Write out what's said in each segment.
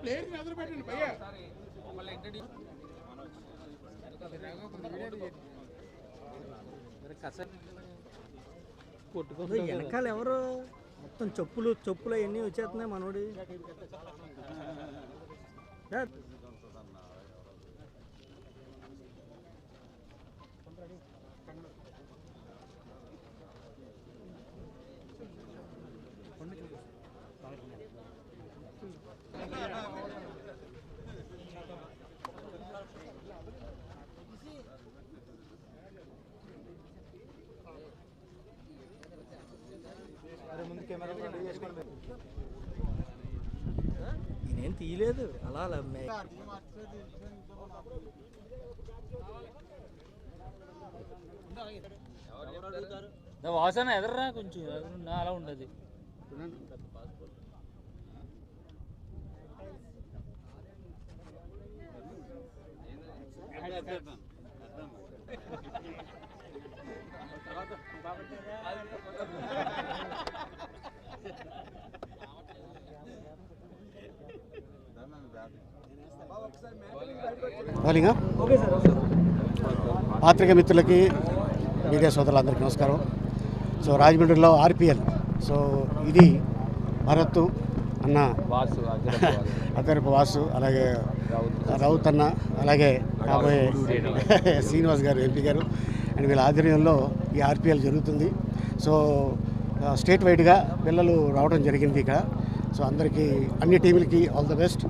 Player ఎదురు పెట్టండి భయ్యా. వెనకాల ఎవరు మొత్తం చెప్పులు అవన్నీ వచ్చేస్తున్నాయి మనోడి. నేనేం తీయలేదు అలా వాసన ఎదర్రా కొంచెం అలా ఉండదు. పాత్రిక మిత్రులకి మీడియా సోదరులందరికీ నమస్కారం. సో రాజమండ్రిలో ఆర్పిఎల్, సో ఇది భరత్ అన్న, అద్దరపు వాసు, అలాగే రౌత్ అన్న, అలాగే కాబోయే శ్రీనివాస్ గారు ఎంపీ గారు అండ్ వీళ్ళ ఆధ్వర్యంలో ఈ ఆర్పిఎల్ జరుగుతుంది. సో స్టేట్ వైడ్గా పిల్లలు రావడం జరిగింది ఇక్కడ. సో అందరికీ అన్ని టీములకి ఆల్ ద బెస్ట్.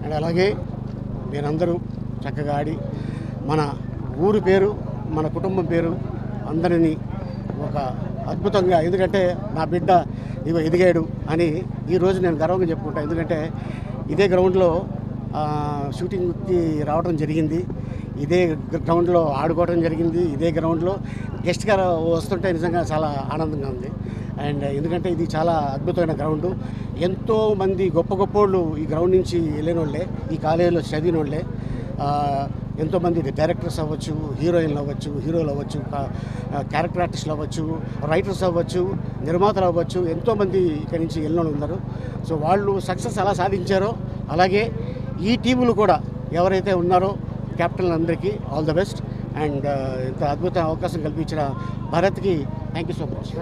అండ్ అలాగే మీరందరూ చక్కగా ఆడి మన ఊరు పేరు, మన కుటుంబం పేరు అందరినీ ఒక అద్భుతంగా, ఎందుకంటే నా బిడ్డ ఇగో ఎదిగాడు అని ఈరోజు నేను గర్వంగా చెప్పుకుంటాను. ఎందుకంటే ఇదే గ్రౌండ్లో షూటింగ్కి రావడం జరిగింది, ఇదే గ్రౌండ్లో ఆడుకోవడం జరిగింది, ఇదే గ్రౌండ్లో గెస్ట్గా వస్తుంటే నిజంగా చాలా ఆనందంగా ఉంది. అండ్ ఎందుకంటే ఇది చాలా అద్భుతమైన గ్రౌండు. ఎంతోమంది గొప్ప గొప్పోళ్ళు ఈ గ్రౌండ్ నుంచి వెళ్ళిన వాళ్ళే, ఈ కాలేజీలో చదివిన వాళ్ళే. ఎంతోమంది డైరెక్టర్స్ అవ్వచ్చు, హీరోయిన్లు అవ్వచ్చు, హీరోలు అవ్వచ్చు, క్యారెక్టర్ ఆర్టిస్టులు అవ్వచ్చు, రైటర్స్ అవ్వచ్చు, నిర్మాతలు అవ్వచ్చు, ఎంతోమంది ఇక్కడి నుంచి వెళ్ళిన ఉన్నారు. సో వాళ్ళు సక్సెస్ ఎలా సాధించారో అలాగే ఈ టీములు కూడా ఎవరైతే ఉన్నారో కెప్టెన్లందరికీ ఆల్ ద బెస్ట్. అండ్ ఇంత అద్భుత అవకాశం కల్పించిన భారత్కి థ్యాంక్ యూ సో మచ్.